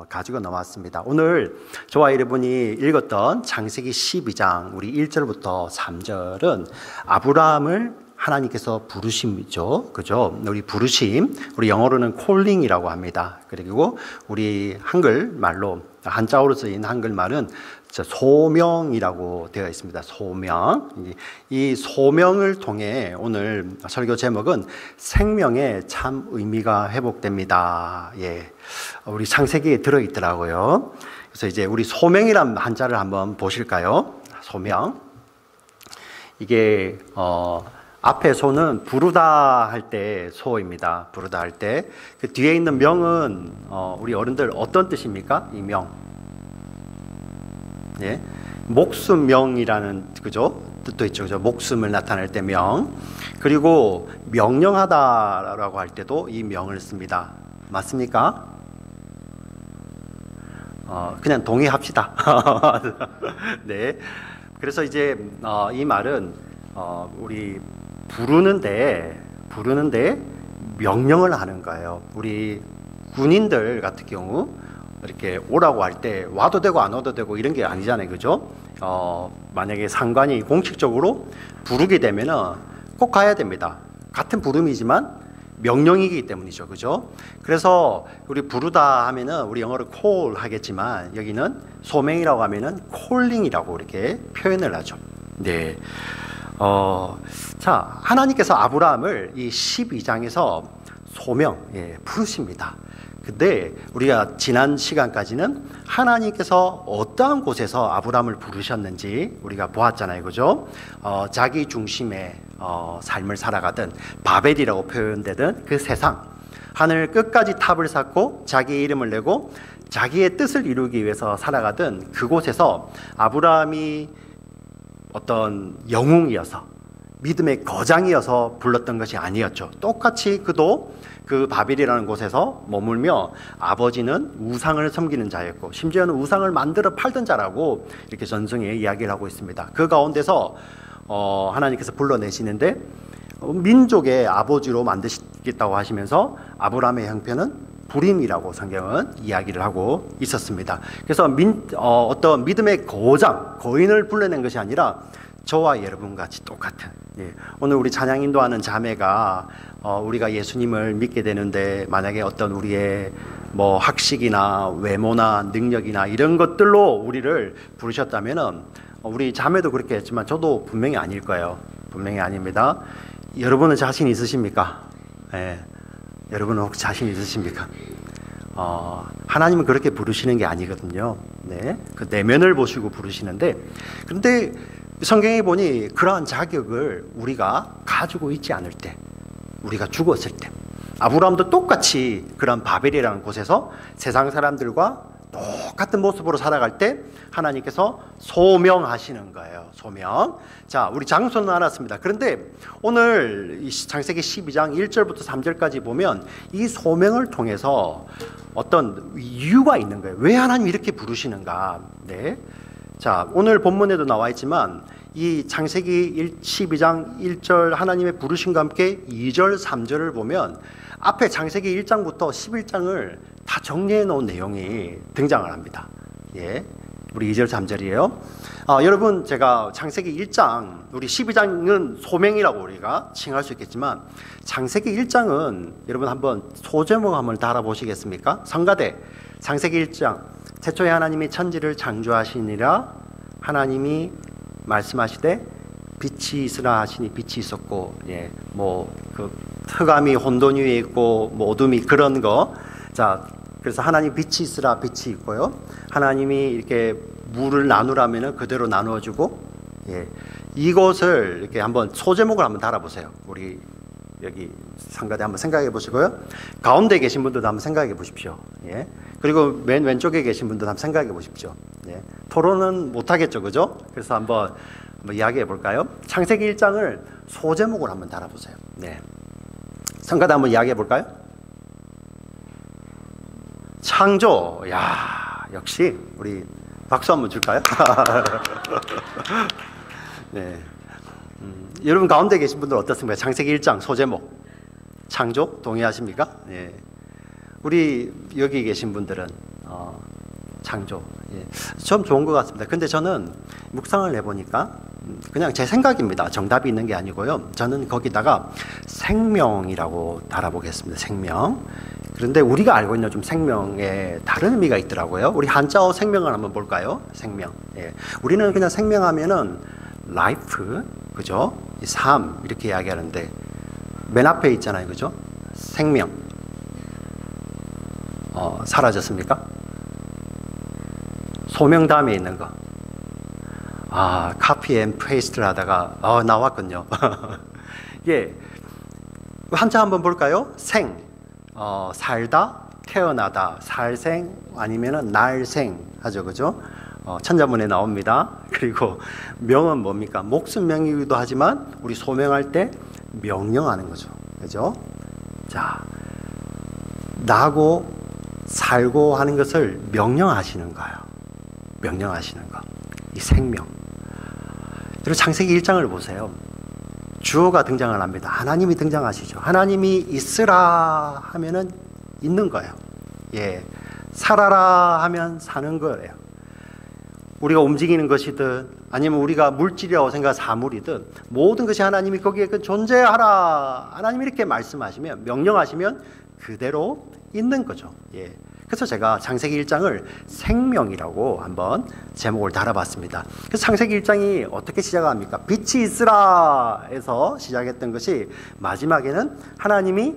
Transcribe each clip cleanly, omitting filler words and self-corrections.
가지고 나왔습니다. 오늘 저와 여러분이 읽었던 창세기 12장 우리 1절부터 3절은 아브라함을 하나님께서 부르심이죠. 그죠? 우리 부르심, 우리 영어로는 콜링이라고 합니다. 그리고 우리 한글말로, 한자어로 쓰인 한글말은 소명이라고 되어 있습니다. 소명. 이 소명을 통해 오늘 설교 제목은 생명에 참 의미가 회복됩니다. 예. 우리 창세기에 들어있더라고요. 그래서 이제 우리 소명이란 한자를 한번 보실까요? 소명. 이게, 앞에 소는 부르다 할 때 소입니다. 부르다 할 때. 그 뒤에 있는 명은, 우리 어른들 어떤 뜻입니까? 이 명. 예. 목숨명이라는, 그죠? 뜻도 있죠. 그죠? 목숨을 나타낼 때 명. 그리고 명령하다라고 할 때도 이 명을 씁니다. 맞습니까? 그냥 동의합시다. 네. 그래서 이제, 이 말은, 우리 부르는데 명령을 하는 거예요. 우리 군인들 같은 경우 이렇게 오라고 할 때 와도 되고 안 와도 되고 이런 게 아니잖아요. 그죠? 만약에 상관이 공식적으로 부르게 되면은 꼭 가야 됩니다. 같은 부름이지만 명령이기 때문이죠. 그죠? 그래서 우리 부르다 하면은 우리 영어로 call 하겠지만 여기는 소명이라고 하면은 calling이라고 이렇게 표현을 하죠. 네. 자, 하나님께서 아브라함을 이 12장에서 소명, 부르십니다. 근데 우리가 지난 시간까지는 하나님께서 어떠한 곳에서 아브라함을 부르셨는지 우리가 보았잖아요. 그죠? 자기 중심의 삶을 살아가던 바벨이라고 표현되던 그 세상, 하늘 끝까지 탑을 쌓고 자기 이름을 내고 자기의 뜻을 이루기 위해서 살아가던 그곳에서 아브라함이 어떤 영웅이어서 믿음의 거장이어서 불렀던 것이 아니었죠. 똑같이 그도 그 바벨이라는 곳에서 머물며 아버지는 우상을 섬기는 자였고 심지어는 우상을 만들어 팔던 자라고 이렇게 전승에 이야기를 하고 있습니다. 그 가운데서 하나님께서 불러내시는데 민족의 아버지로 만드시겠다고 하시면서 아브라함의 형편은 불임이라고 성경은 이야기를 하고 있었습니다. 그래서 어떤 믿음의 거인을 불러낸 것이 아니라 저와 여러분 같이 똑같은, 오늘 우리 찬양 인도하는 자매가 우리가 예수님을 믿게 되는데 만약에 어떤 우리의 뭐 학식이나 외모나 능력이나 이런 것들로 우리를 부르셨다면은 우리 자매도 그렇게 했지만 저도 분명히 아닐 거예요. 분명히 아닙니다. 여러분은 자신 있으십니까? 예. 여러분은 혹시 자신 있으십니까? 하나님은 그렇게 부르시는 게 아니거든요. 네. 그 내면을 보시고 부르시는데, 그런데 성경에 보니 그러한 자격을 우리가 가지고 있지 않을 때, 우리가 죽었을 때, 아브라함도 똑같이 그런 바벨이라는 곳에서 세상 사람들과 똑같은 모습으로 살아갈 때 하나님께서 소명하시는 거예요. 소명. 자, 우리 장소는 알았습니다. 그런데 오늘 이 창세기 12장 1절부터 3절까지 보면 이 소명을 통해서 어떤 이유가 있는 거예요. 왜 하나님이 이렇게 부르시는가? 네. 자, 오늘 본문에도 나와 있지만 이 창세기 12장 1절 하나님의 부르심과 함께 2절, 3절을 보면 앞에 창세기 1장부터 11장을 다 정리해 놓은 내용이 등장을 합니다. 예. 우리 2절, 3절이에요. 여러분, 제가 창세기 1장, 우리 12장은 소명이라고 우리가 칭할 수 있겠지만 창세기 1장은 여러분 한번 소제목 한번 달아보시겠습니까? 성가대, 창세기 1장, 태초에 하나님이 천지를 창조하시니라 하나님이 말씀하시되 빛이 있으라 하시니 빛이 있었고, 그 흑암이 혼돈 위에 있고 뭐 어둠이 그런 거. 자, 그래서 하나님 빛이 있으라 빛이 있고요. 하나님이 이렇게 물을 나누라면은 그대로 나누어주고, 이것을 이렇게 한번 소제목을 한번 달아보세요. 우리 여기 상가대 한번 생각해 보시고요. 가운데 계신 분들도 한번 생각해 보십시오. 그리고 맨 왼쪽에 계신 분들도 한번 생각해 보십시오. 토론은 못 하겠죠, 그죠? 그래서 한번 이야기해 볼까요? 창세기 1장을 소제목으로 한번 달아보세요. 상가대 한번 이야기해 볼까요? 창조. 야, 역시 우리 박수 한번 줄까요? 네. 여러분 가운데 계신 분들 어떻습니까? 창세기 1장 소제목 창조 동의하십니까? 네. 우리 여기 계신 분들은 창조. 예. 좀 좋은 것 같습니다. 근데 저는 묵상을 해보니까 그냥 제 생각입니다. 정답이 있는 게 아니고요. 저는 거기다가 생명이라고 달아보겠습니다. 생명. 그런데 우리가 알고 있는 좀 생명에 다른 의미가 있더라고요. 우리 한자어 생명을 한번 볼까요? 생명. 예. 우리는 그냥 생명하면은 life, 그죠? 삶 이렇게 이야기하는데 맨 앞에 있잖아요, 그죠? 생명. 사라졌습니까? 소명 다음에 있는 거. 카피 앤 페이스트를 하다가 나왔군요. 예, 한자 한번 볼까요? 생, 살다, 태어나다, 살생 아니면은 날생 하죠, 그죠? 천자문에 나옵니다. 그리고 명은 뭡니까? 목숨명이기도 하지만 우리 소명할 때 명령하는 거죠, 그죠? 자, 나고 살고 하는 것을 명령하시는 거예요. 명령하시는 거. 이 생명. 그리고 창세기 1장을 보세요. 주어가 등장을 합니다. 하나님이 등장하시죠. 하나님이 있으라 하면은 있는 거예요. 예. 살아라 하면 사는 거예요. 우리가 움직이는 것이든 아니면 우리가 물질이라고 생각한 사물이든 모든 것이 하나님이 거기에 존재하라. 하나님이 이렇게 말씀하시면 명령하시면 그대로 있는 거죠. 예. 그래서 제가 창세기 1장을 생명이라고 한번 제목을 달아봤습니다. 그래서 창세기 1장이 어떻게 시작합니까? 빛이 있으라 해서 시작했던 것이 마지막에는 하나님이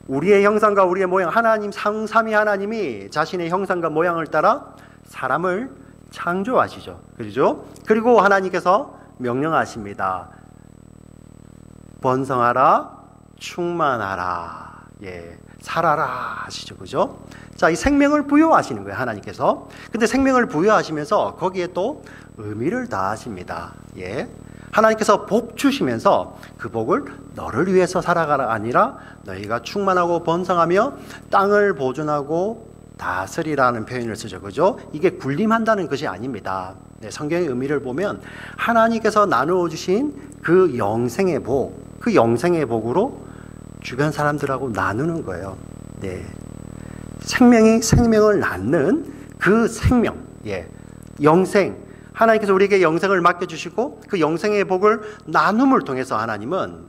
우리의 형상과 우리의 모양, 하나님 삼위 하나님이 자신의 형상과 모양을 따라 사람을 창조하시죠. 그렇죠? 그리고 하나님께서 명령하십니다. 번성하라, 충만하라, 예, 살아라 하시죠. 그죠? 자, 이 생명을 부여하시는 거예요, 하나님께서. 근데 생명을 부여하시면서 거기에 또 의미를 다하십니다. 예. 하나님께서 복 주시면서 그 복을 너를 위해서 살아가라 아니라 너희가 충만하고 번성하며 땅을 보존하고 다스리라는 표현을 쓰죠. 그죠? 이게 군림한다는 것이 아닙니다. 네, 성경의 의미를 보면 하나님께서 나누어 주신 그 영생의 복, 그 영생의 복으로 주변 사람들하고 나누는 거예요. 네. 생명이 생명을 낳는 그 생명, 예, 영생. 하나님께서 우리에게 영생을 맡겨주시고 그 영생의 복을 나눔을 통해서 하나님은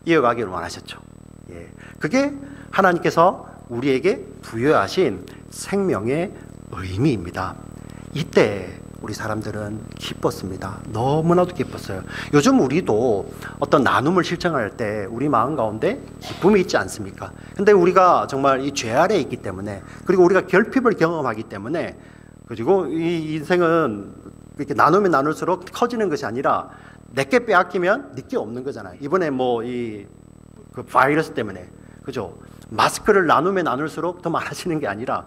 이어가기를 원하셨죠. 예, 그게 하나님께서 우리에게 부여하신 생명의 의미입니다. 이때 우리 사람들은 기뻤습니다. 너무나도 기뻤어요. 요즘 우리도 어떤 나눔을 실천할 때 우리 마음 가운데 기쁨이 있지 않습니까? 근데 우리가 정말 이 죄 아래에 있기 때문에, 그리고 우리가 결핍을 경험하기 때문에, 그리고 이 인생은 이렇게 나누면 나눌수록 커지는 것이 아니라 내게 빼앗기면 네게 없는 거잖아요. 이번에 뭐 그 바이러스 때문에, 그죠? 마스크를 나누면 나눌수록 더 많아지는 게 아니라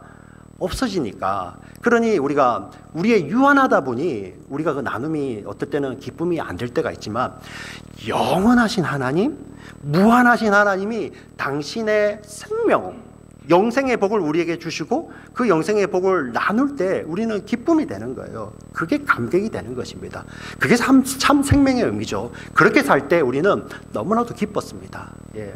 없어지니까. 그러니 우리가 우리의 유한하다 보니 우리가 그 나눔이 어떨 때는 기쁨이 안 될 때가 있지만, 영원하신 하나님, 무한하신 하나님이 당신의 생명, 영생의 복을 우리에게 주시고 그 영생의 복을 나눌 때 우리는 기쁨이 되는 거예요. 그게 감격이 되는 것입니다. 그게 참 생명의 의미죠. 그렇게 살 때 우리는 너무나도 기뻤습니다. 예.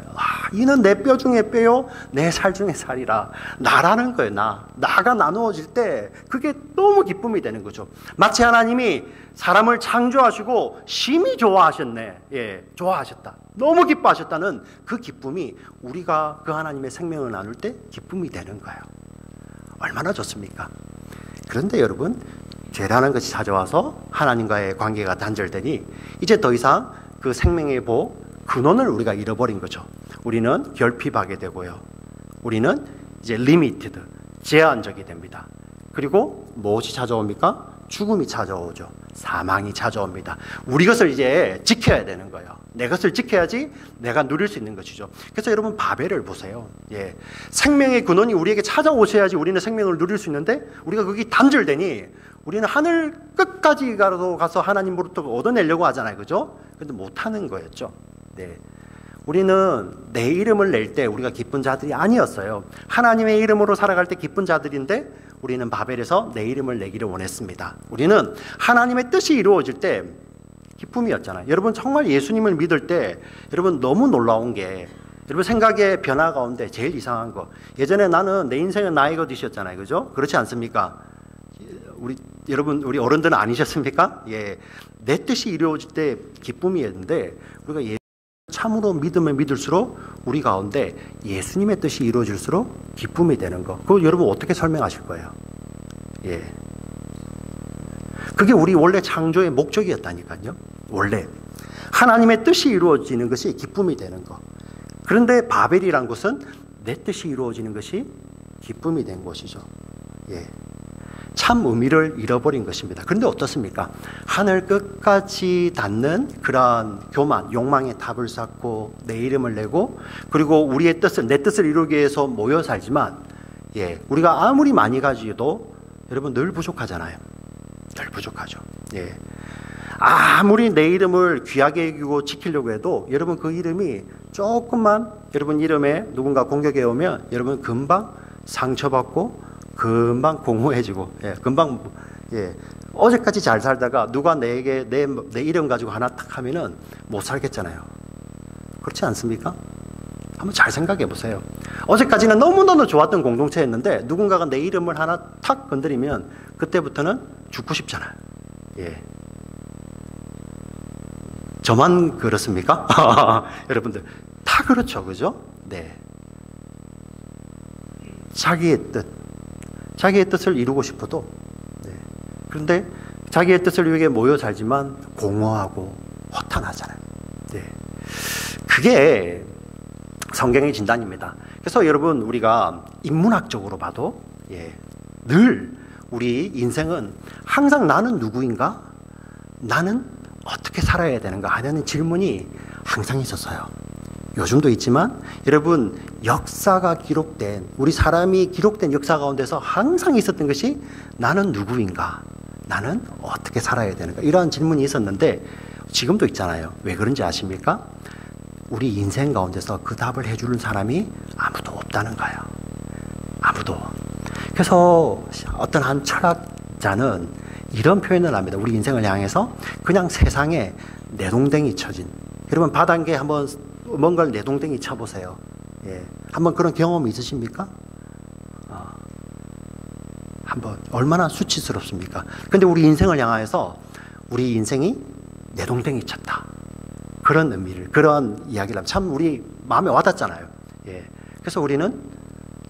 이는 내 뼈 중에 뼈요 내 살 중에 살이라. 나라는 거예요. 나가 나누어질 때 그게 너무 기쁨이 되는 거죠. 마치 하나님이 사람을 창조하시고 심히 좋아하셨네. 예, 좋아하셨다. 너무 기뻐하셨다는 그 기쁨이 우리가 그 하나님의 생명을 나눌 때 기쁨이 되는 거예요. 얼마나 좋습니까? 그런데 여러분, 죄라는 것이 찾아와서 하나님과의 관계가 단절되니 이제 더 이상 그 생명의 복, 근원을 우리가 잃어버린 거죠. 우리는 결핍하게 되고요. 우리는 이제 리미티드, 제한적이 됩니다. 그리고 무엇이 찾아옵니까? 죽음이 찾아오죠. 사망이 찾아옵니다. 우리 것을 이제 지켜야 되는 거예요. 내 것을 지켜야지 내가 누릴 수 있는 것이죠. 그래서 여러분, 바벨을 보세요. 예. 생명의 근원이 우리에게 찾아오셔야지 우리는 생명을 누릴 수 있는데, 우리가 거기 단절되니 우리는 하늘 끝까지 가서 하나님으로부터 얻어내려고 하잖아요. 그죠? 근데 못하는 거였죠. 네. 우리는 내 이름을 낼 때 우리가 기쁜 자들이 아니었어요. 하나님의 이름으로 살아갈 때 기쁜 자들인데, 우리는 바벨에서 내 이름을 내기를 원했습니다. 우리는 하나님의 뜻이 이루어질 때 기쁨이었잖아요. 여러분, 정말 예수님을 믿을 때 여러분 너무 놀라운 게, 여러분 생각의 변화 가운데 제일 이상한 거, 예전에 나는 내 인생은 나의 것이었잖아요, 그죠? 그렇지 않습니까? 여러분 우리 어른들은 아니셨습니까? 예, 내 뜻이 이루어질 때 기쁨이었는데 우리가 참으로 믿으면 믿을수록 우리 가운데 예수님의 뜻이 이루어질수록 기쁨이 되는 거. 그걸 여러분 어떻게 설명하실 거예요? 예, 그게 우리 원래 창조의 목적이었다니까요. 원래 하나님의 뜻이 이루어지는 것이 기쁨이 되는 거. 그런데 바벨이란 것은 내 뜻이 이루어지는 것이 기쁨이 된 것이죠. 예, 참 의미를 잃어버린 것입니다. 그런데 어떻습니까? 하늘 끝까지 닿는 그러한 교만, 욕망의 탑을 쌓고 내 이름을 내고, 그리고 우리의 뜻을, 내 뜻을 이루기 위해서 모여 살지만, 예, 우리가 아무리 많이 가지도 여러분 늘 부족하잖아요. 늘 부족하죠. 예, 아무리 내 이름을 귀하게 여기고 지키려고 해도 여러분 그 이름이 조금만 여러분 이름에 누군가 공격해 오면 여러분 금방 상처받고 금방 공허해지고, 예, 금방, 예, 어제까지 잘 살다가 누가 내게 내 이름 가지고 하나 탁 하면은 못 살겠잖아요. 그렇지 않습니까? 한번 잘 생각해 보세요. 어제까지는 너무너무 좋았던 공동체였는데 누군가가 내 이름을 하나 탁 건드리면 그때부터는 죽고 싶잖아요. 예. 저만 그렇습니까? 여러분들 다 그렇죠, 그죠? 네. 자기의 뜻을 이루고 싶어도, 네, 그런데 자기의 뜻을 위해 모여 살지만 공허하고 허탄하잖아요. 네. 그게 성경의 진단입니다. 그래서 여러분 우리가 인문학적으로 봐도, 예, 늘 우리 인생은 항상 나는 누구인가? 나는 어떻게 살아야 되는가 하는 질문이 항상 있었어요. 요즘도 있지만 여러분 역사가 기록된, 우리 사람이 기록된 역사 가운데서 항상 있었던 것이 나는 누구인가? 나는 어떻게 살아야 되는가? 이러한 질문이 있었는데 지금도 있잖아요. 왜 그런지 아십니까? 우리 인생 가운데서 그 답을 해주는 사람이 아무도 없다는 거예요. 아무도. 그래서 어떤 한 철학자는 이런 표현을 합니다. 우리 인생을 향해서 그냥 세상에 내동댕이 쳐진, 여러분 바닥에 한번 뭔가를 내동댕이 쳐보세요. 예, 한번 그런 경험이 있으십니까? 한번 얼마나 수치스럽습니까? 근데 우리 인생을 향해서 우리 인생이 내동댕이 쳤다, 그런 의미를, 그런 이야기를 하면 참 우리 마음에 와닿잖아요. 예, 그래서 우리는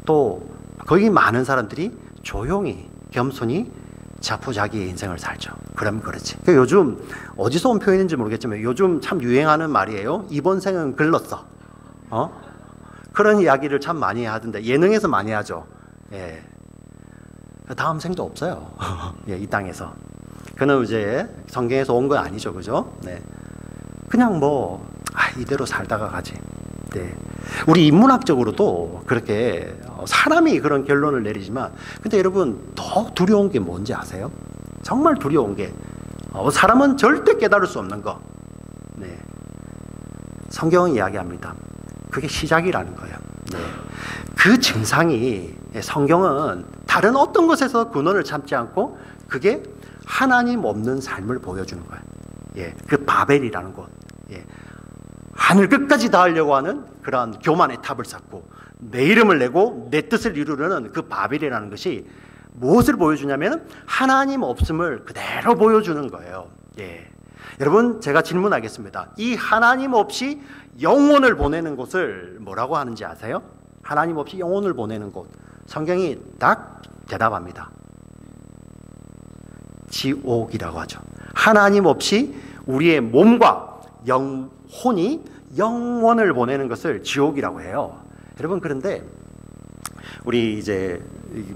또 거기 많은 사람들이 조용히 겸손히 자포자기의 인생을 살죠. 그러면 그렇지. 그러니까 요즘 어디서 온 표현인지 모르겠지만 요즘 참 유행하는 말이에요. 이번 생은 글렀어. 그런 이야기를 참 많이 하던데, 예능에서 많이 하죠. 예. 다음 생도 없어요. 예, 이 땅에서. 그는 이제 성경에서 온 건 아니죠, 그죠? 네. 그냥 이대로 살다가 가지. 네. 우리 인문학적으로도 그렇게 사람이 그런 결론을 내리지만, 근데 여러분 더 두려운 게 뭔지 아세요? 정말 두려운 게, 사람은 절대 깨달을 수 없는 거. 네. 성경은 이야기합니다. 그게 시작이라는 거예요. 네. 그 증상이, 성경은 다른 어떤 것에서 근원을 참지 않고 그게 하나님 없는 삶을 보여주는 거예요. 예. 그 바벨이라는 곳. 예. 하늘 끝까지 닿으려고 하는 그러한 교만의 탑을 쌓고 내 이름을 내고 내 뜻을 이루려는 그 바벨이라는 것이 무엇을 보여주냐면 하나님 없음을 그대로 보여주는 거예요. 예. 여러분 제가 질문하겠습니다. 이 하나님 없이 영혼을 보내는 곳을 뭐라고 하는지 아세요? 하나님 없이 영혼을 보내는 곳, 성경이 딱 대답합니다. 지옥이라고 하죠. 하나님 없이 우리의 몸과 영혼이 영원을 보내는 것을 지옥이라고 해요. 여러분, 그런데 우리 이제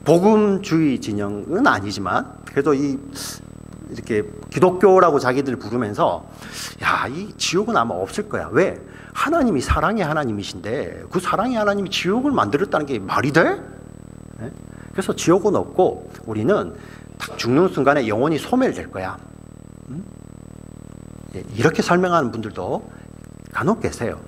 복음주의 진영은 아니지만 그래도 이렇게 기독교라고 자기들 부르면서 이 지옥은 아마 없을 거야. 왜? 하나님이 사랑의 하나님이신데 그 사랑의 하나님이 지옥을 만들었다는 게 말이 돼? 그래서 지옥은 없고 우리는 딱 죽는 순간에 영혼이 소멸될 거야. 이렇게 설명하는 분들도 간혹 계세요.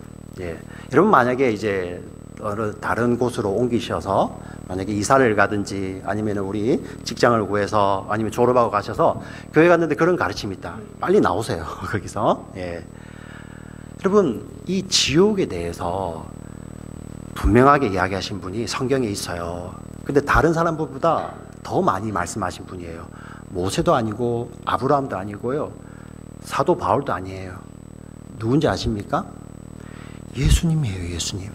예. 여러분 만약에 이제 어느 다른 곳으로 옮기셔서 만약에 이사를 가든지 아니면 우리 직장을 구해서 아니면 졸업하고 가셔서 교회 갔는데 그런 가르침이 있다. 빨리 나오세요. 거기서. 예. 여러분 이 지옥에 대해서 분명하게 이야기하신 분이 성경에 있어요. 근데 다른 사람보다 더 많이 말씀하신 분이에요. 모세도 아니고 아브라함도 아니고요. 사도 바울도 아니에요. 누군지 아십니까? 예수님이에요, 예수님.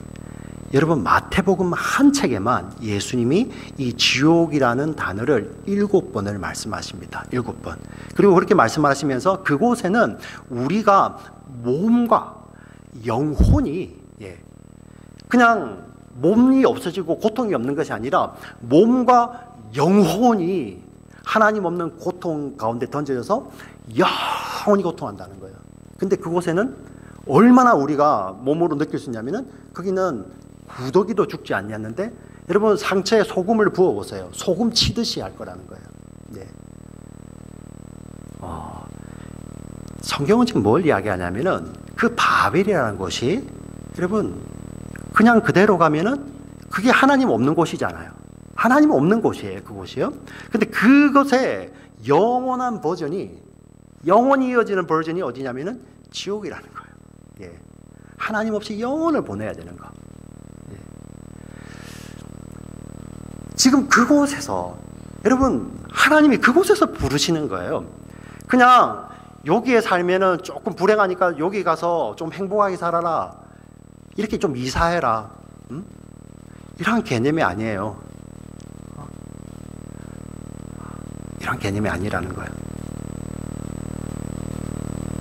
여러분, 마태복음 한 책에만 예수님이 이 지옥이라는 단어를 7번을 말씀하십니다. 7번. 그리고 그렇게 말씀하시면서 그곳에는 우리가 몸과 영혼이 그냥 몸이 없어지고 고통이 없는 것이 아니라 몸과 영혼이 하나님 없는 고통 가운데 던져져서 영원히 고통한다는 거예요. 근데 그곳에는 얼마나 우리가 몸으로 느낄 수 있냐면은 거기는 구더기도 죽지 않냐는데 여러분 상처에 소금을 부어보세요. 소금 치듯이 할 거라는 거예요. 네. 성경은 지금 뭘 이야기하냐면은 그 바벨이라는 곳이 여러분 그냥 그대로 가면은 그게 하나님 없는 곳이잖아요. 하나님 없는 곳이에요, 그곳이요. 근데 그것의 영원한 버전이, 영원히 이어지는 버전이 어디냐면은 지옥이라는 거예요. 예. 하나님 없이 영혼을 보내야 되는 거. 예. 지금 그곳에서 여러분 하나님이 그곳에서 부르시는 거예요. 그냥 여기에 살면은 조금 불행하니까 여기 가서 좀 행복하게 살아라. 이렇게 좀 이사해라. 이런 개념이 아니에요. 이런 개념이 아니라는 거예요.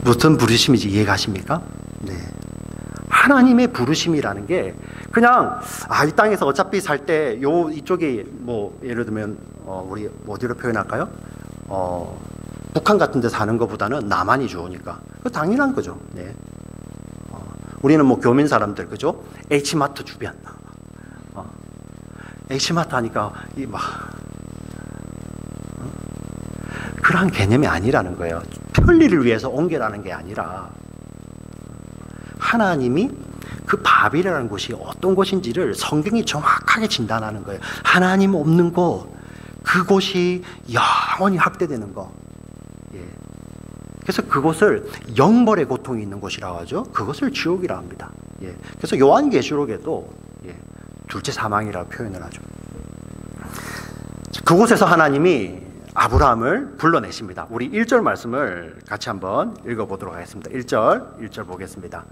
무슨 부르심인지 이해가십니까? 네. 하나님의 부르심이라는 게 그냥 이 땅에서 어차피 살 때 이쪽이 뭐 예를 들면 우리 어디로 표현할까요? 북한 같은 데 사는 것보다는 남한이 좋으니까. 그 당연한 거죠. 네. 우리는 뭐 교민 사람들 그죠? H마트 주변. H마트 하니까 그런 개념이 아니라는 거예요. 편리를 위해서 옮겨라는 게 아니라 하나님이 그 바벨이라는 곳이 어떤 곳인지를 성경이 정확하게 진단하는 거예요. 하나님 없는 곳, 그곳이 영원히 학대되는 거. 예. 그래서 그곳을 영벌의 고통이 있는 곳이라고 하죠. 그것을 지옥이라 합니다. 예. 그래서 요한계시록에도 둘째 사망이라고 표현을 하죠. 그곳에서 하나님이 아브라함을 불러내십니다. 우리 1절 말씀을 같이 한번 읽어보도록 하겠습니다. 1절 보겠습니다.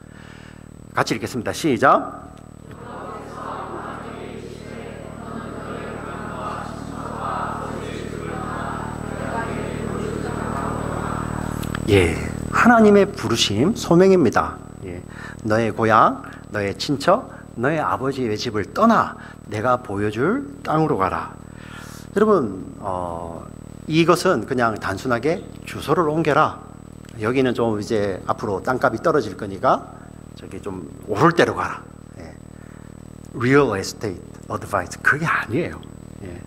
같이 읽겠습니다. 시작. 예, 하나님의 부르심, 소명입니다. 예, 너의 고향, 너의 친척, 너의 아버지의 집을 떠나 내가 보여줄 땅으로 가라. 여러분, 이것은 그냥 단순하게 주소를 옮겨라. 여기는 좀 이제 앞으로 땅값이 떨어질 거니까 저기 좀 오를 대로 가라. 예. Real estate advice. 그게 아니에요. 예.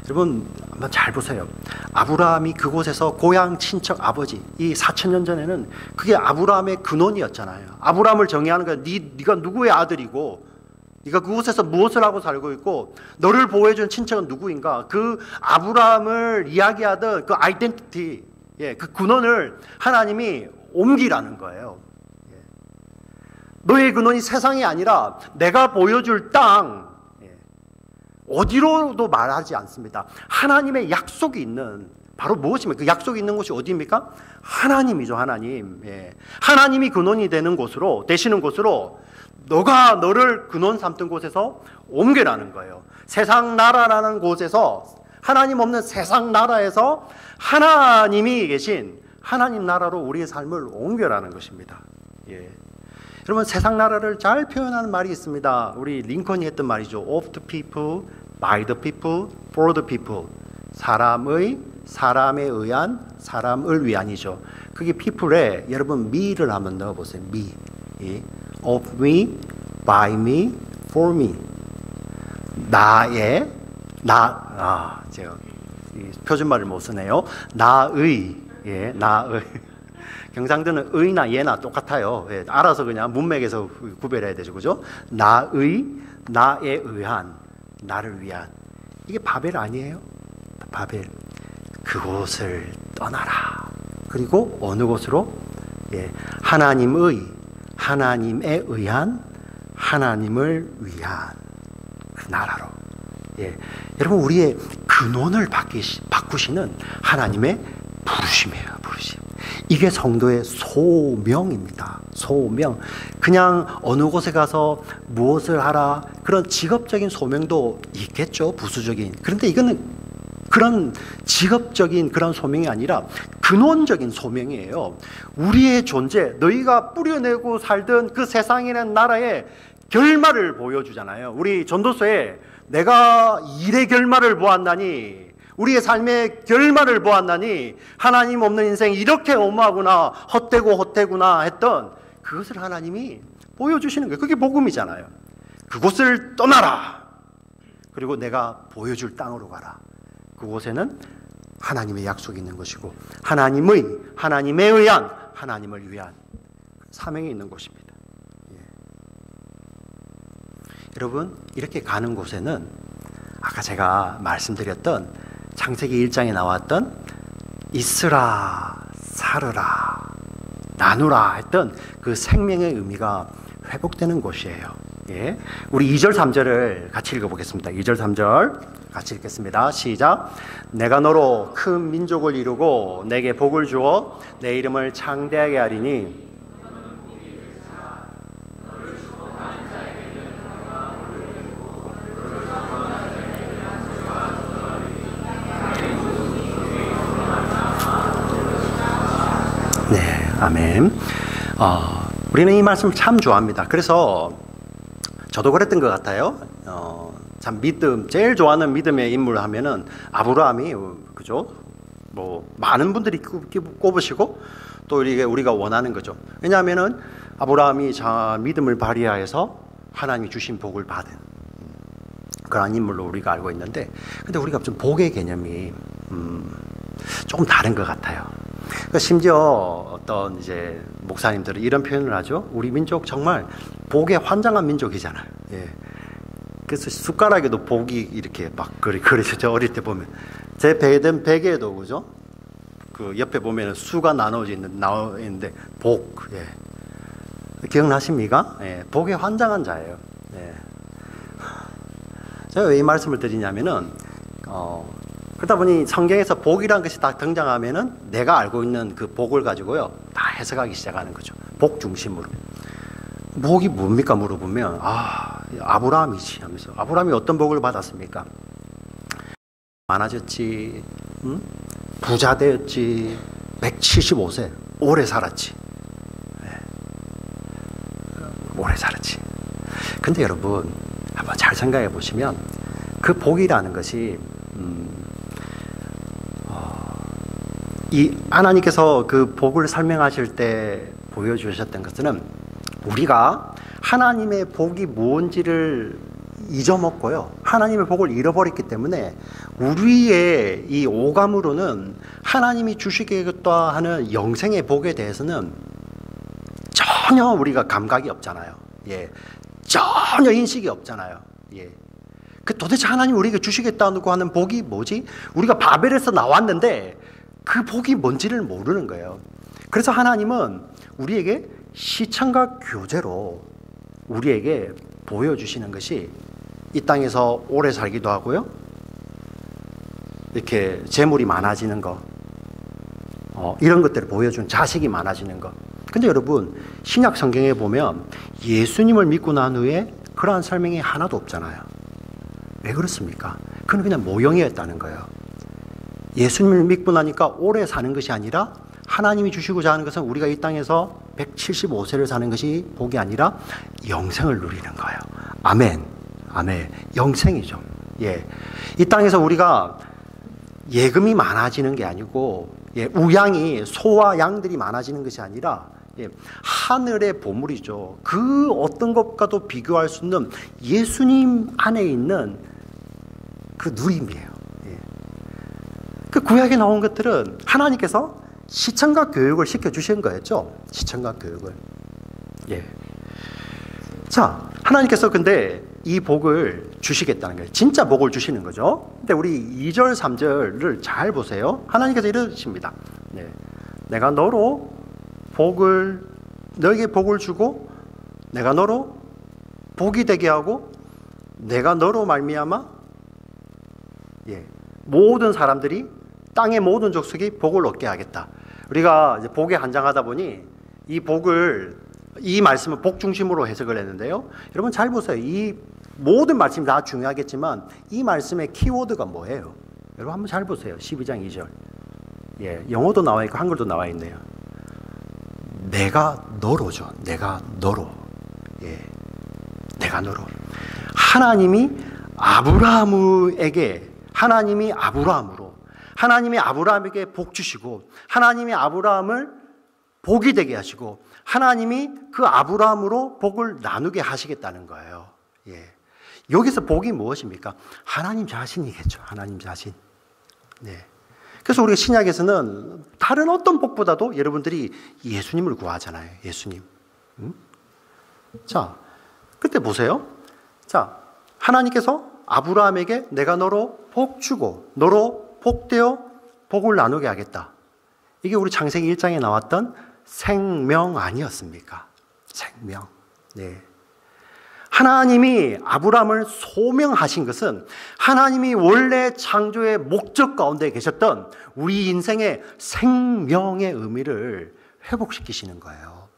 여러분, 한번 잘 보세요. 아브라함이 그곳에서 고향, 친척, 아버지, 이 4,000년 전에는 그게 아브라함의 근원이었잖아요. 아브라함을 정의하는 거야. 네가 누구의 아들이고, 네가 그곳에서 무엇을 하고 살고 있고, 너를 보호해준 친척은 누구인가? 그 아브라함을 이야기하던 그 아이덴티티, 그 근원을 하나님이 옮기라는 거예요. 너의 근원이 세상이 아니라 내가 보여줄 땅, 어디로도 말하지 않습니다. 하나님의 약속이 있는, 바로 무엇입니까? 그 약속이 있는 곳이 어디입니까? 하나님이죠, 하나님. 하나님이 근원이 되는 곳으로, 되시는 곳으로 너가 너를 근원 삼던 곳에서 옮겨라는 거예요. 세상 나라라는 곳에서, 하나님 없는 세상 나라에서 하나님이 계신 하나님 나라로 우리의 삶을 옮겨라는 것입니다. 여러분, 세상 나라를 잘 표현하는 말이 있습니다. 우리 링컨이 했던 말이죠. Of the people, by the people, for the people. 사람에 의한, 사람을 위한이죠. 그게 people에 여러분 me를 한번 넣어보세요. me. Of me, by me, for me. 제가 표준말을 못 쓰네요. 나의. 경상도는 의나 예나 똑같아요. 알아서 그냥 문맥에서 구별해야 되죠. 그죠? 나의, 나에 의한, 나를 위한. 이게 바벨 아니에요? 바벨. 그곳을 떠나라. 그리고 어느 곳으로? 하나님의, 하나님에 의한, 하나님을 위한 그 나라로. 예. 여러분, 우리의 근원을 바꾸시는 하나님의 부르심이에요. 부르심. 이게 성도의 소명입니다. 소명. 그냥 어느 곳에 가서 무엇을 하라, 그런 직업적인 소명도 있겠죠. 부수적인. 그런데 이거는 그런 직업적인 그런 소명이 아니라 근원적인 소명이에요. 우리의 존재, 너희가 뿌려내고 살던 그 세상이라는 나라의 결말을 보여주잖아요. 우리 전도서에 내가 일의 결말을 보았나니, 우리의 삶의 결말을 보았나니 하나님 없는 인생이 이렇게 엄하구나, 헛되구나 했던 그것을 하나님이 보여주시는 거예요. 그게 복음이잖아요. 그곳을 떠나라. 그리고 내가 보여줄 땅으로 가라. 그곳에는 하나님의 약속이 있는 것이고 하나님에 의한, 하나님을 위한 사명이 있는 곳입니다. 예. 여러분, 이렇게 가는 곳에는 아까 제가 말씀드렸던 창세기 1장에 나왔던 있으라, 살으라, 나누라 했던 그 생명의 의미가 회복되는 곳이에요. 예. 우리 2절 3절을 같이 읽어보겠습니다. 2절 3절 같이 읽겠습니다. 시작. 내가 너로 큰 민족을 이루고 내게 복을 주어 내 이름을 창대하게 하리니 네, 아멘. 우리는 이 말씀을 참 좋아합니다. 그래서 저도 그랬던 것 같아요. 참 제일 좋아하는 믿음의 인물 하면은 아브라함이, 그죠? 뭐 많은 분들이 꼽으시고 또 우리가 원하는 거죠. 왜냐하면은 아브라함이 믿음을 발휘하여서 하나님이 주신 복을 받은 그런 인물로 우리가 알고 있는데, 근데 우리가 좀 복의 개념이 조금 다른 것 같아요. 심지어 어떤 이제 목사님들은 이런 표현을 하죠. 우리 민족 정말 복에 환장한 민족이잖아요. 예. 그래서 숟가락에도 복이 이렇게 막 그러시죠. 어릴 때 보면 제 배든 베개에도, 그죠? 그 옆에 보면 수가 나눠져 있는데 복. 예. 기억나십니까? 예. 복에 환장한 자예요. 예. 제가 왜 이 말씀을 드리냐면은 그러다 보니 성경에서 복이라는 것이 딱 등장하면은 내가 알고 있는 그 복을 가지고요 다 해석하기 시작하는 거죠. 복 중심으로. 복이 뭡니까 물어보면 아브라함이지 하면서, 아브라함이 어떤 복을 받았습니까? 많아졌지, 부자 되었지, 175세 오래 살았지. 네. 오래 살았지. 근데 여러분 한번 잘 생각해 보시면 그 복이라는 것이 이 하나님께서 그 복을 설명하실 때 보여주셨던 것은 우리가 하나님의 복이 뭔지를 잊어먹고요, 하나님의 복을 잃어버렸기 때문에 우리의 이 오감으로는 하나님이 주시겠다 하는 영생의 복에 대해서는 전혀 우리가 감각이 없잖아요. 예, 전혀 인식이 없잖아요. 예. 그 도대체 하나님 우리에게 주시겠다고 하는 복이 뭐지? 우리가 바벨에서 나왔는데 그 복이 뭔지를 모르는 거예요. 그래서 하나님은 우리에게 시청과 교제로 우리에게 보여주시는 것이 이 땅에서 오래 살기도 하고요, 이렇게 재물이 많아지는 거, 이런 것들을 보여준, 자식이 많아지는 거. 근데 여러분, 신약 성경에 보면 예수님을 믿고 난 후에 그러한 설명이 하나도 없잖아요. 왜 그렇습니까? 그건 그냥 모형이었다는 거예요. 예수님을 믿고 나니까 오래 사는 것이 아니라 하나님이 주시고자 하는 것은 우리가 이 땅에서 175세를 사는 것이 복이 아니라 영생을 누리는 거예요. 아멘. 아멘. 영생이죠. 예. 이 땅에서 우리가 예금이 많아지는 게 아니고, 예, 우양이, 소와 양들이 많아지는 것이 아니라, 예, 하늘의 보물이죠. 그 어떤 것과도 비교할 수 없는 예수님 안에 있는 그 누림이에요. 예. 그 구약에 나온 것들은 하나님께서 시청과 교육을 시켜주신 거였죠. 시청과 교육을. 예. 자, 하나님께서 근데 이 복을 주시겠다는 거예요. 진짜 복을 주시는 거죠. 근데 우리 2절, 3절을 잘 보세요. 하나님께서 이러십니다. 네. 내가 너에게 복을 주고 내가 너로 복이 되게 하고 내가 너로 말미암아 모든 사람들이 땅의 모든 족속이 복을 얻게 하겠다. 우리가 이제 복에 한장하다 보니 이 말씀은 복 중심으로 해석을 했는데요. 여러분 잘 보세요. 이 모든 말씀이 다 중요하겠지만 이 말씀의 키워드가 뭐예요? 여러분 한번 잘 보세요. 12장 2절. 영어도 나와 있고 한글도 나와 있네요. 내가 너로죠. 내가 너로. 내가 너로. 하나님이 아브라함에게 복 주시고 하나님이 아브라함을 복이 되게 하시고 하나님이 그 아브라함으로 복을 나누게 하시겠다는 거예요. 여기서 복이 무엇입니까? 하나님 자신이겠죠. 하나님 자신. 그래서 우리가 신약에서는 다른 어떤 복보다도 여러분들이 예수님을 구하잖아요. 예수님. 자, 그때 보세요. 자, 하나님께서 아브라함에게 내가 너로 복 주고 너로 복되어 복을 나누게 하겠다. 이게 우리 창세기 1장에 나왔던 생명 아니었습니까? 생명. 하나님이 아브라함을 소명하신 것은 하나님이 원래 창조의 목적 가운데 계셨던 우리 인생의 생명의 의미를 회복시키시는 거예요.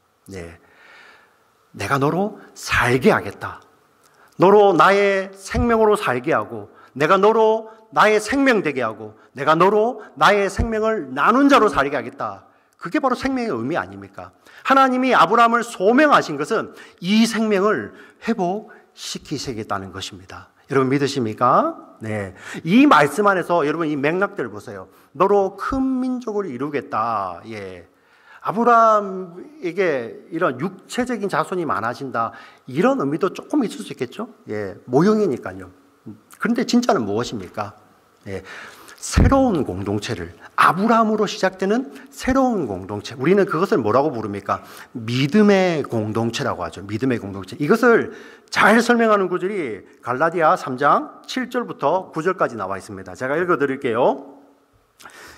내가 너로 살게 하겠다. 너로 나의 생명으로 살게 하고 내가 너로 나의 생명 되게 하고 내가 너로 나의 생명을 나눈 자로 살게 하겠다. 그게 바로 생명의 의미 아닙니까? 하나님이 아브라함을 소명하신 것은 이 생명을 회복시키시겠다는 것입니다. 여러분 믿으십니까? 이 말씀 안에서 여러분 이 맥락들을 보세요. 너로 큰 민족을 이루겠다. 아브라함에게 이런 육체적인 자손이 많아진다. 이런 의미도 조금 있을 수 있겠죠? 모형이니까요. 그런데 진짜는 무엇입니까? 새로운 공동체를 아브라함으로 시작되는 새로운 공동체. 우리는 그것을 뭐라고 부릅니까? 믿음의 공동체라고 하죠. 믿음의 공동체. 이것을 잘 설명하는 구절이 갈라디아 3장 7절부터 9절까지 나와 있습니다. 제가 읽어드릴게요.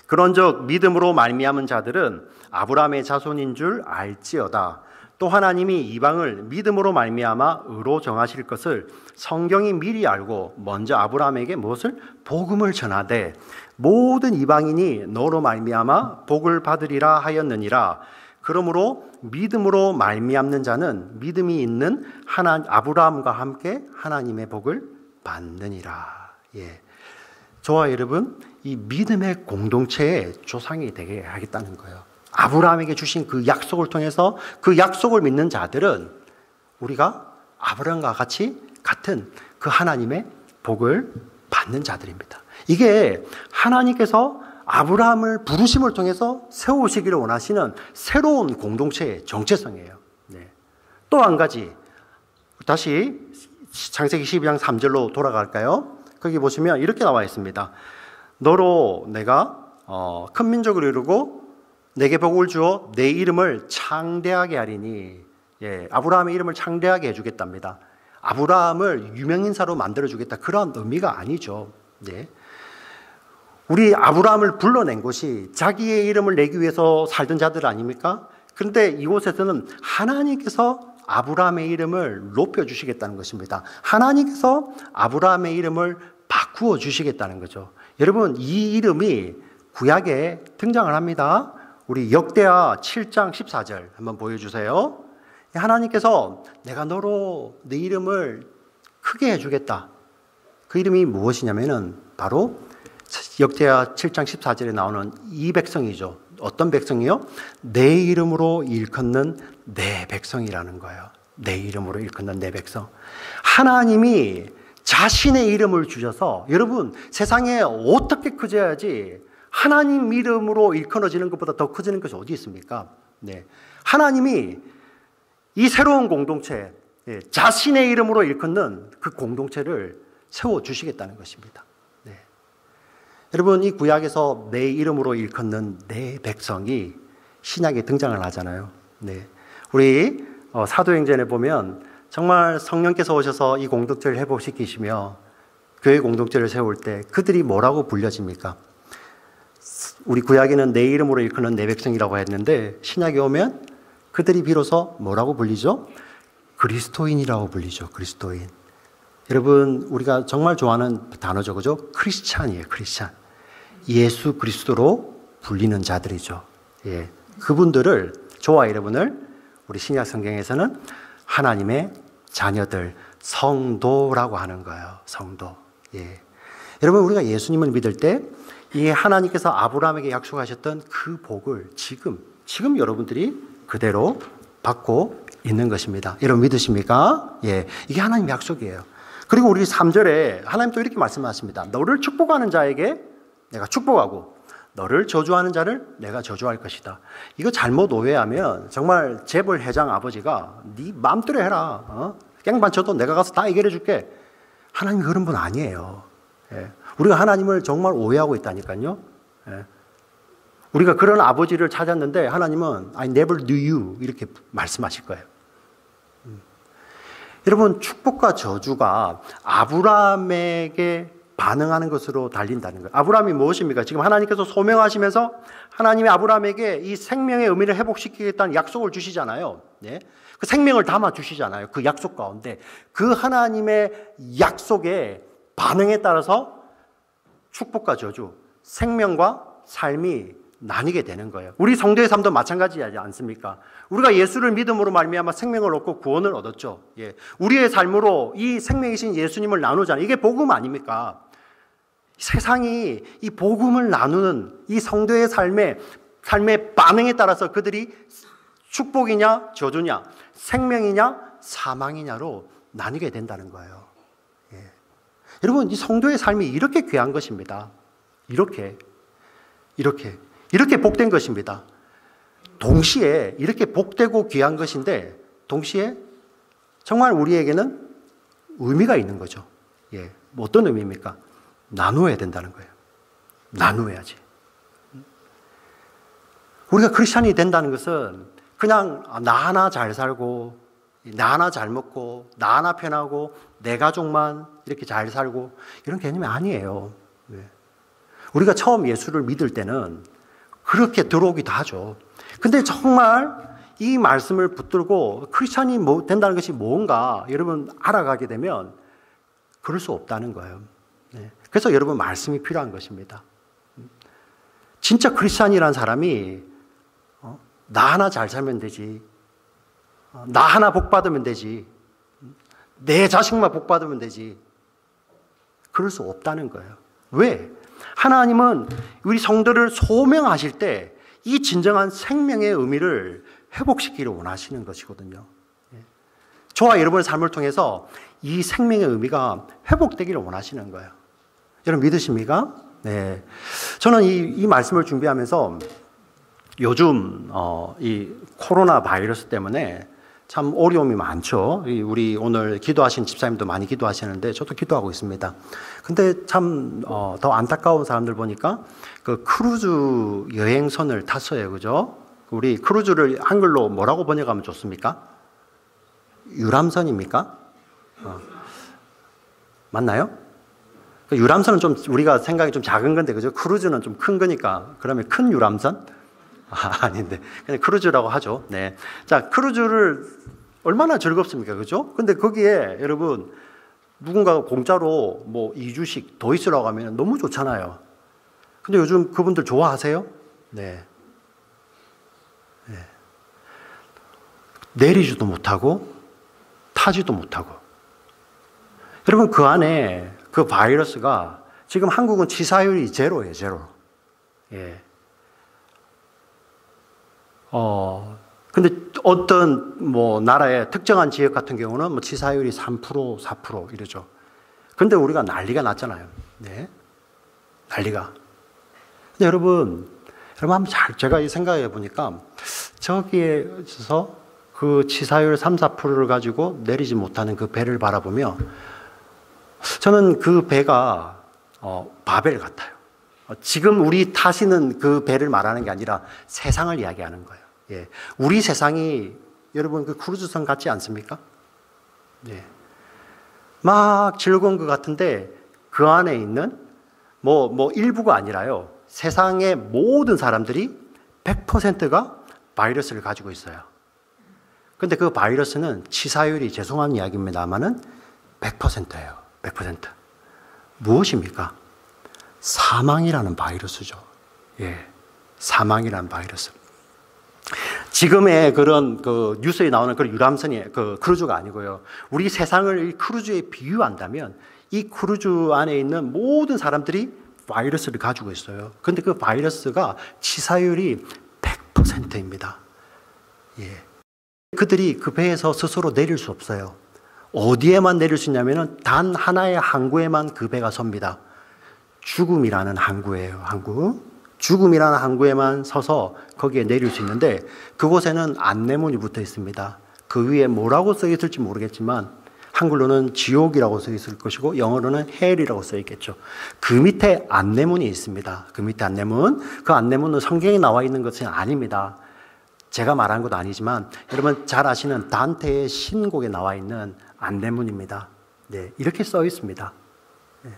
그런즉 믿음으로 말미암은 자들은 아브라함의 자손인 줄 알지어다. 또 하나님이 이방을 믿음으로 말미암아 의로 정하실 것을 성경이 미리 알고 먼저 아브라함에게 무엇을? 복음을 전하되 모든 이방인이 너로 말미암아 복을 받으리라 하였느니라. 그러므로 믿음으로 말미암는 자는 믿음이 있는 아브라함과 함께 하나님의 복을 받느니라. 저와 여러분 이 믿음의 공동체의 조상이 되게 하겠다는 거예요. 아브라함에게 주신 그 약속을 통해서 그 약속을 믿는 자들은 우리가 아브라함과 같은 그 하나님의 복을 받는 자들입니다. 이게 하나님께서 아브라함을 부르심을 통해서 세우시기를 원하시는 새로운 공동체의 정체성이에요. 또 한 가지 다시 창세기 12장 3절로 돌아갈까요? 거기 보시면 이렇게 나와 있습니다. 너로 내가 큰 민족을 이루고 내게 복을 주어 내 이름을 창대하게 하리니. 아브라함의 이름을 창대하게 해주겠답니다. 아브라함을 유명인사로 만들어주겠다. 그런 의미가 아니죠. 우리 아브라함을 불러낸 곳이 자기의 이름을 내기 위해서 살던 자들 아닙니까? 그런데 이곳에서는 하나님께서 아브라함의 이름을 높여주시겠다는 것입니다. 하나님께서 아브라함의 이름을 바꾸어 주시겠다는 거죠. 여러분 이 이름이 구약에 등장을 합니다. 우리 역대하 7장 14절 한번 보여주세요. 하나님께서 내가 너로 네 이름을 크게 해주겠다. 그 이름이 무엇이냐면은 바로 역대하 7장 14절에 나오는 이 백성이죠. 어떤 백성이요? 내 이름으로 일컫는 내 백성이라는 거예요. 내 이름으로 일컫는 내 백성. 하나님이 자신의 이름을 주셔서 여러분 세상에 어떻게 커져야지 하나님 이름으로 일컬어지는 것보다 더 커지는 것이 어디 있습니까? 하나님이 이 새로운 공동체, 자신의 이름으로 일컫는 그 공동체를 세워주시겠다는 것입니다. 여러분 이 구약에서 내 이름으로 일컫는 내 백성이 신약에 등장을 하잖아요. 우리 사도행전에 보면 정말 성령께서 오셔서 이 공동체를 회복시키시며 교회 공동체를 세울 때 그들이 뭐라고 불려집니까? 우리 구약에는 내 이름으로 일컫는 내 백성이라고 했는데 신약에 오면 그들이 비로소 뭐라고 불리죠? 그리스도인이라고 불리죠. 그리스도인. 여러분, 우리가 정말 좋아하는 단어죠. 그죠? 크리스찬이에요. 크리스찬. 예수 그리스도로 불리는 자들이죠. 예. 그분들을, 저와 여러분을 우리 신약 성경에서는 하나님의 자녀들, 성도라고 하는 거예요. 성도. 예. 여러분, 우리가 예수님을 믿을 때 이 하나님께서 아브라함에게 약속하셨던 그 복을 지금 여러분들이 그대로 받고 있는 것입니다. 여러분 믿으십니까? 예. 이게 하나님의 약속이에요. 그리고 우리 3절에 하나님 또 이렇게 말씀하십니다. 너를 축복하는 자에게 내가 축복하고 너를 저주하는 자를 내가 저주할 것이다. 이거 잘못 오해하면 정말 재벌 회장 아버지가 네 마음대로 해라. 깽판 쳐도 내가 가서 다 해결해 줄게. 하나님이 그런 분 아니에요. 예. 우리가 하나님을 정말 오해하고 있다니까요. 예. 우리가 그런 아버지를 찾았는데 하나님은 I never knew you 이렇게 말씀하실 거예요. 여러분, 축복과 저주가 아브라함에게 반응하는 것으로 달린다는 거예요. 아브라함이 무엇입니까? 지금 하나님께서 소명하시면서 하나님이 아브라함에게 이 생명의 의미를 회복시키겠다는 약속을 주시잖아요. 예? 그 생명을 담아 주시잖아요. 그 약속 가운데 그 하나님의 약속의 반응에 따라서 축복과 저주, 생명과 삶이 나뉘게 되는 거예요. 우리 성도의 삶도 마찬가지지 않습니까? 우리가 예수를 믿음으로 말미암아 생명을 얻고 구원을 얻었죠. 예. 우리의 삶으로 이 생명이신 예수님을 나누잖아요. 이게 복음 아닙니까? 세상이 이 복음을 나누는 이 성도의 삶의 반응에 따라서 그들이 축복이냐 저주냐, 생명이냐 사망이냐로 나뉘게 된다는 거예요. 예. 여러분, 이 성도의 삶이 이렇게 귀한 것입니다. 이렇게 복된 것입니다. 동시에 이렇게 복되고 귀한 것인데 동시에 정말 우리에게는 의미가 있는 거죠. 예. 어떤 의미입니까? 나누어야 된다는 거예요. 나누어야지. 우리가 크리스찬이 된다는 것은 그냥 나 하나 잘 살고 나 하나 잘 먹고 나 하나 편하고 내 가족만 이렇게 잘 살고 이런 개념이 아니에요. 예. 우리가 처음 예수를 믿을 때는 그렇게 들어오기도 하죠. 근데 정말 이 말씀을 붙들고 크리스찬이 된다는 것이 뭔가 여러분 알아가게 되면 그럴 수 없다는 거예요. 네. 그래서 여러분 말씀이 필요한 것입니다. 진짜 크리스찬이라는 사람이 나 하나 잘 살면 되지. 나 하나 복 받으면 되지. 내 자식만 복 받으면 되지. 그럴 수 없다는 거예요. 왜? 하나님은 우리 성도를 소명하실 때 이 진정한 생명의 의미를 회복시키기를 원하시는 것이거든요. 저와 여러분의 삶을 통해서 이 생명의 의미가 회복되기를 원하시는 거예요. 여러분 믿으십니까? 네. 저는 이 말씀을 준비하면서 요즘 이 코로나 바이러스 때문에 참 어려움이 많죠. 우리 오늘 기도하신 집사님도 많이 기도하시는데 저도 기도하고 있습니다. 근데 참 더 안타까운 사람들 보니까 그 크루즈 여행선을 탔어요. 그죠? 우리 크루즈를 한글로 뭐라고 번역하면 좋습니까? 유람선입니까? 맞나요? 그 유람선은 좀 우리가 생각이 좀 작은 건데 그죠? 크루즈는 좀 큰 거니까 그러면 큰 유람선? 아닌데 그냥 크루즈라고 하죠. 네. 자, 크루즈를 얼마나 즐겁습니까? 그죠? 근데 거기에 여러분 누군가가 공짜로 뭐 2주씩 더 있으라고 하면 너무 좋잖아요. 근데 요즘 그분들 좋아하세요? 네. 네. 내리지도 못하고 타지도 못하고. 여러분 그 안에 그 바이러스가 지금 한국은 치사율이 제로예요. 제로. 예. 근데 어떤 뭐 나라의 특정한 지역 같은 경우는 뭐 치사율이 3%, 4% 이러죠. 근데 우리가 난리가 났잖아요. 네. 난리가. 근데 여러분 한번 제가 생각해 보니까 저기에서 그 치사율 3, 4%를 가지고 내리지 못하는 그 배를 바라보며 저는 그 배가 바벨 같아요. 지금 우리 타시는 그 배를 말하는 게 아니라 세상을 이야기하는 거예요. 예. 우리 세상이 여러분 그 크루즈선 같지 않습니까? 예. 막 즐거운 것 같은데 그 안에 있는 뭐 일부가 아니라요. 세상의 모든 사람들이 100%가 바이러스를 가지고 있어요. 근데 그 바이러스는 치사율이 죄송한 이야기입니다만은 100%예요. 100%. 무엇입니까? 사망이라는 바이러스죠. 예. 사망이라는 바이러스. 지금의 그런 그 뉴스에 나오는 그런 유람선이 그 크루즈가 아니고요. 우리 세상을 이 크루즈에 비유한다면 이 크루즈 안에 있는 모든 사람들이 바이러스를 가지고 있어요. 근데 그 바이러스가 치사율이 100%입니다. 예. 그들이 그 배에서 스스로 내릴 수 없어요. 어디에만 내릴 수 있냐면은 단 하나의 항구에만 그 배가 섭니다. 죽음이라는 항구예요. 항구. 죽음이라는 항구에만 서서 거기에 내릴 수 있는데 그곳에는 안내문이 붙어 있습니다. 그 위에 뭐라고 써 있을지 모르겠지만 한글로는 지옥이라고 써 있을 것이고 영어로는 헬이라고 써 있겠죠. 그 밑에 안내문이 있습니다. 그 밑에 안내문. 그 안내문은 성경에 나와 있는 것은 아닙니다. 제가 말한 것도 아니지만 여러분 잘 아시는 단테의 신곡에 나와 있는 안내문입니다. 네, 이렇게 써 있습니다. 네.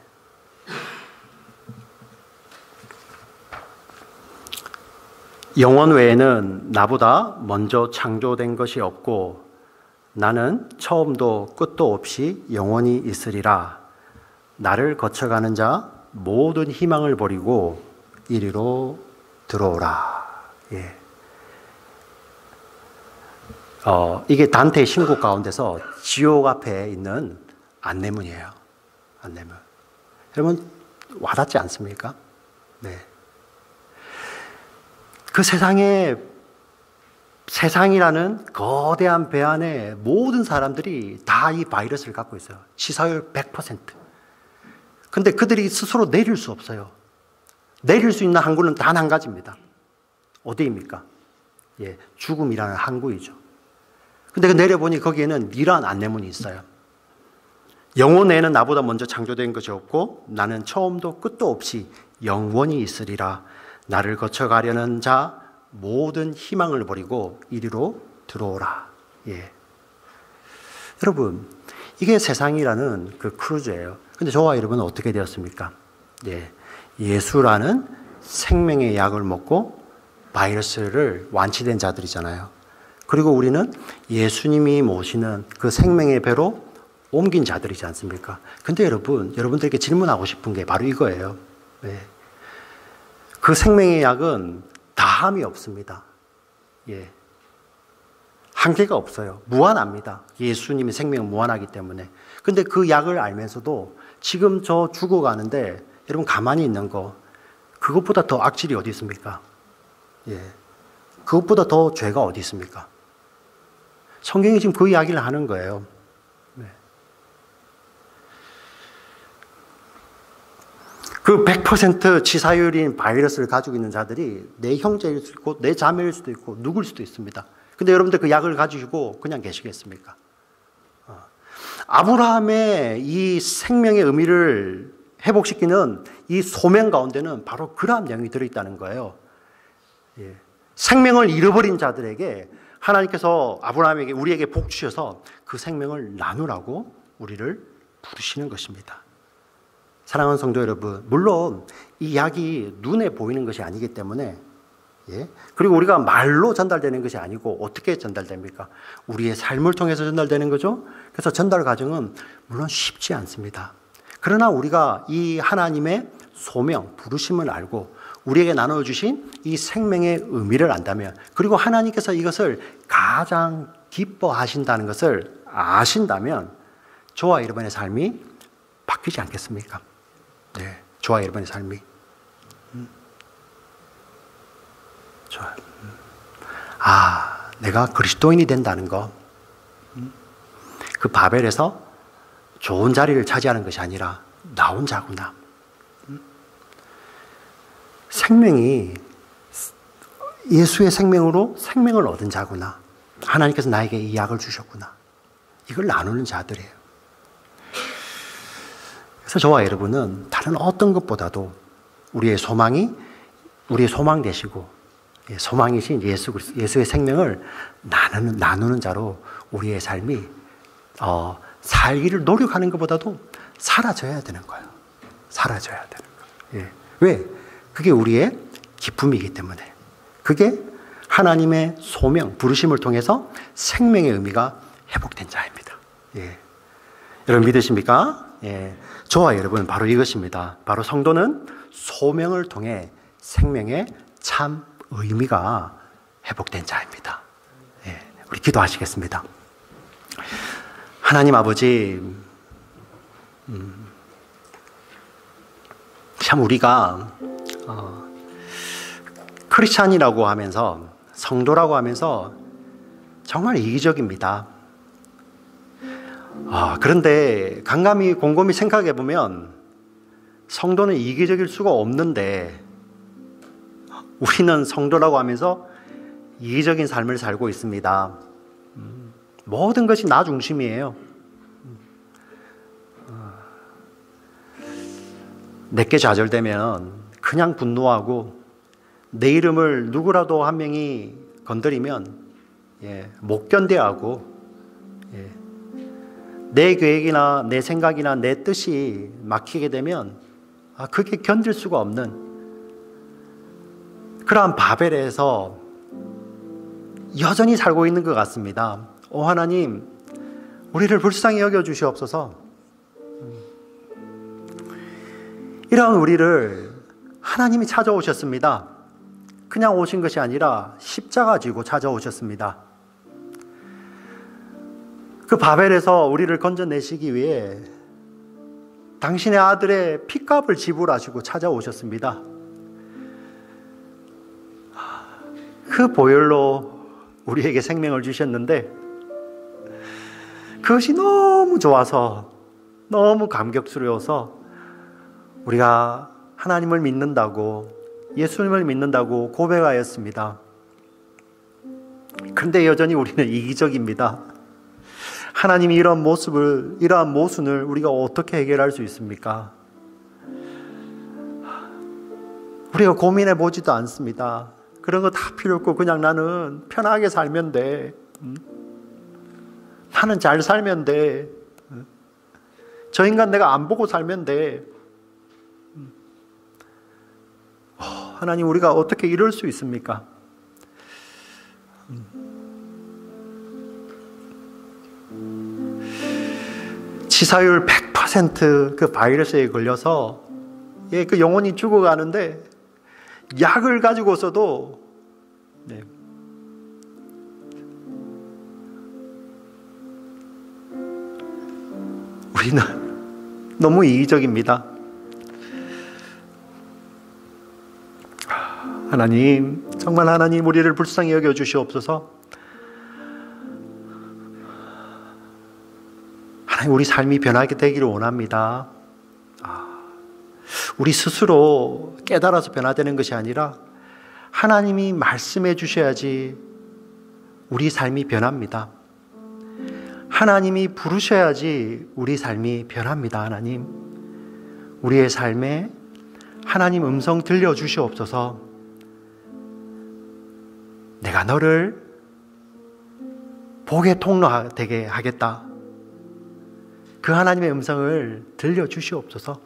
영원 외에는 나보다 먼저 창조된 것이 없고 나는 처음도 끝도 없이 영원히 있으리라. 나를 거쳐가는 자 모든 희망을 버리고 이리로 들어오라. 예. 이게 단테의 신곡 가운데서 지옥 앞에 있는 안내문이에요. 안내문. 여러분 와닿지 않습니까? 네. 그 세상이라는 거대한 배 안에 모든 사람들이 다 이 바이러스를 갖고 있어요. 치사율 100%. 근데 그들이 스스로 내릴 수 없어요. 내릴 수 있는 항구는 단 한 가지입니다. 어디입니까? 예, 죽음이라는 항구이죠. 근데 내려보니 거기에는 이러한 안내문이 있어요. 영원에는 나보다 먼저 창조된 것이 없고 나는 처음도 끝도 없이 영원히 있으리라. 나를 거쳐가려는 자 모든 희망을 버리고 이리로 들어오라. 예. 여러분, 이게 세상이라는 그 크루즈예요. 근데 저와 여러분은 어떻게 되었습니까? 예. 예수라는 생명의 약을 먹고 바이러스를 완치된 자들이잖아요. 그리고 우리는 예수님이 모시는 그 생명의 배로 옮긴 자들이지 않습니까? 근데 여러분들에게 질문하고 싶은 게 바로 이거예요. 예. 그 생명의 약은 다함이 없습니다. 예. 한계가 없어요. 무한합니다. 예수님의 생명은 무한하기 때문에. 근데 그 약을 알면서도 지금 저 죽어가는데 여러분 가만히 있는 거 그것보다 더 악질이 어디 있습니까? 예. 그것보다 더 죄가 어디 있습니까? 성경이 지금 그 이야기를 하는 거예요. 네. 그 100% 치사율인 바이러스를 가지고 있는 자들이 내 형제일 수도 있고 내 자매일 수도 있고 누구일 수도 있습니다. 근데 여러분들 그 약을 가지고 그냥 계시겠습니까? 아브라함의 이 생명의 의미를 회복시키는 이 소명 가운데는 바로 그러한 내용이 들어있다는 거예요. 예. 생명을 잃어버린 자들에게 하나님께서 아브라함에게 우리에게 복 주셔서 그 생명을 나누라고 우리를 부르시는 것입니다. 사랑하는 성도 여러분, 물론 이 약이 눈에 보이는 것이 아니기 때문에 예? 그리고 우리가 말로 전달되는 것이 아니고 어떻게 전달됩니까? 우리의 삶을 통해서 전달되는 거죠. 그래서 전달 과정은 물론 쉽지 않습니다. 그러나 우리가 이 하나님의 소명, 부르심을 알고 우리에게 나눠주신 이 생명의 의미를 안다면 그리고 하나님께서 이것을 가장 기뻐하신다는 것을 아신다면 저와 여러분의 삶이 바뀌지 않겠습니까? 네, 저와 여러분의 삶이 좋아요. 내가 그리스도인이 된다는 거, 그 바벨에서 좋은 자리를 차지하는 것이 아니라 나 혼자구나. 생명이 예수의 생명으로 생명을 얻은 자구나. 하나님께서 나에게 이 약을 주셨구나. 이걸 나누는 자들이에요. 그래서 저와 여러분은 다른 어떤 것보다도 우리의 소망이 우리의 소망 되시고 소망이신 예수 그리스도, 예수의 생명을 나누는 자로 우리의 삶이 살기를 노력하는 것보다도 사라져야 되는 거예요. 사라져야 되는 거예요. 예. 왜? 그게 우리의 기쁨이기 때문에. 그게 하나님의 소명, 부르심을 통해서 생명의 의미가 회복된 자입니다. 예. 여러분 믿으십니까? 예. 저와 여러분 바로 이것입니다. 바로 성도는 소명을 통해 생명의 참 의미가 회복된 자입니다. 예. 우리 기도하시겠습니다. 하나님 아버지, 참 우리가 크리스찬이라고 하면서, 성도라고 하면서 정말 이기적입니다. 그런데 곰곰이 생각해 보면 성도는 이기적일 수가 없는데 우리는 성도라고 하면서 이기적인 삶을 살고 있습니다. 모든 것이 나 중심이에요. 내게 좌절되면 그냥 분노하고, 내 이름을 누구라도 한 명이 건드리면 못 견뎌하고, 내 계획이나 내 생각이나 내 뜻이 막히게 되면 그게 견딜 수가 없는 그러한 바벨에서 여전히 살고 있는 것 같습니다. 오 하나님, 우리를 불쌍히 여겨 주시옵소서. 이러한 우리를 하나님이 찾아오셨습니다. 그냥 오신 것이 아니라 십자가 지고 찾아오셨습니다. 그 바벨에서 우리를 건져내시기 위해 당신의 아들의 핏값을 지불하시고 찾아오셨습니다. 그 보혈로 우리에게 생명을 주셨는데 그것이 너무 좋아서, 너무 감격스러워서 우리가 하나님을 믿는다고, 예수님을 믿는다고 고백하였습니다. 그런데 여전히 우리는 이기적입니다. 하나님이 이러한 모순을 우리가 어떻게 해결할 수 있습니까? 우리가 고민해 보지도 않습니다. 그런 거 다 필요 없고 그냥 나는 편하게 살면 돼. 나는 잘 살면 돼. 저 인간 내가 안 보고 살면 돼. 하나님, 우리가 어떻게 이럴 수 있습니까? 치사율 100% 그 바이러스에 걸려서 그 영혼이 죽어가는데 약을 가지고서도 우리는 너무 이기적입니다. 하나님, 정말 하나님 우리를 불쌍히 여겨 주시옵소서. 하나님, 우리 삶이 변하게 되기를 원합니다. 우리 스스로 깨달아서 변화되는 것이 아니라 하나님이 말씀해 주셔야지 우리 삶이 변합니다. 하나님이 부르셔야지 우리 삶이 변합니다. 하나님, 우리의 삶에 하나님 음성 들려주시옵소서. 내가 너를 복의 통로 되게 하겠다. 그 하나님의 음성을 들려주시옵소서.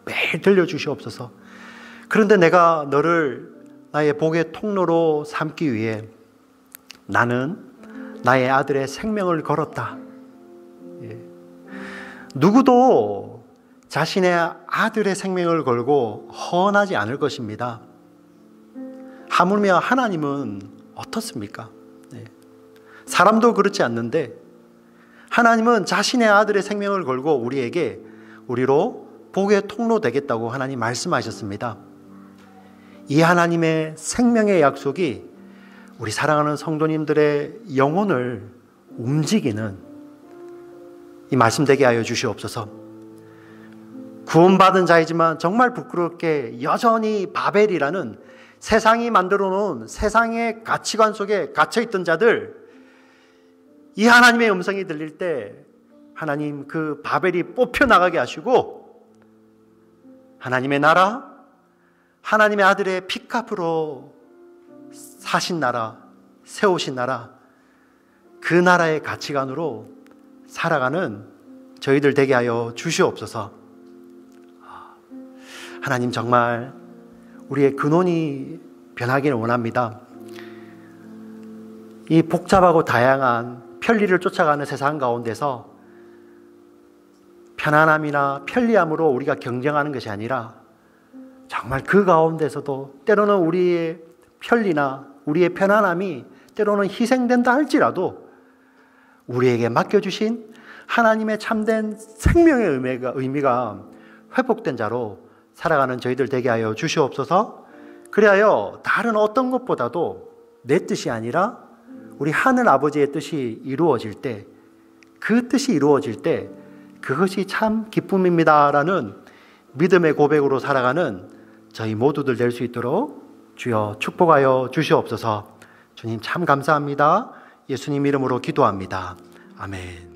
매일 들려주시옵소서. 그런데 내가 너를 나의 복의 통로로 삼기 위해 나는 나의 아들의 생명을 걸었다. 누구도 자신의 아들의 생명을 걸고 헌하지 않을 것입니다. 하물며 하나님은 어떻습니까? 사람도 그렇지 않는데 하나님은 자신의 아들의 생명을 걸고 우리로 복의 통로 되겠다고 하나님 말씀하셨습니다. 이 하나님의 생명의 약속이 우리 사랑하는 성도님들의 영혼을 움직이는 이 말씀 되게 하여 주시옵소서. 구원받은 자이지만 정말 부끄럽게 여전히 바벨이라는 세상이 만들어 놓은 세상의 가치관 속에 갇혀있던 자들, 이 하나님의 음성이 들릴 때 하나님 그 바벨이 뽑혀나가게 하시고 하나님의 나라, 하나님의 아들의 핏값으로 사신 나라, 세우신 나라, 그 나라의 가치관으로 살아가는 저희들 되게 하여 주시옵소서. 하나님, 정말 우리의 근원이 변하기를 원합니다. 이 복잡하고 다양한 편리를 쫓아가는 세상 가운데서 편안함이나 편리함으로 우리가 경쟁하는 것이 아니라 정말 그 가운데서도 때로는 우리의 편리나 우리의 편안함이 때로는 희생된다 할지라도 우리에게 맡겨주신 하나님의 참된 생명의 의미가 회복된 자로 살아가는 저희들 되게 하여 주시옵소서. 그리하여 다른 어떤 것보다도 내 뜻이 아니라 우리 하늘 아버지의 뜻이 이루어질 때, 그 뜻이 이루어질 때 그것이 참 기쁨입니다라는 믿음의 고백으로 살아가는 저희 모두들 될 수 있도록 주여 축복하여 주시옵소서. 주님 참 감사합니다. 예수님 이름으로 기도합니다. 아멘.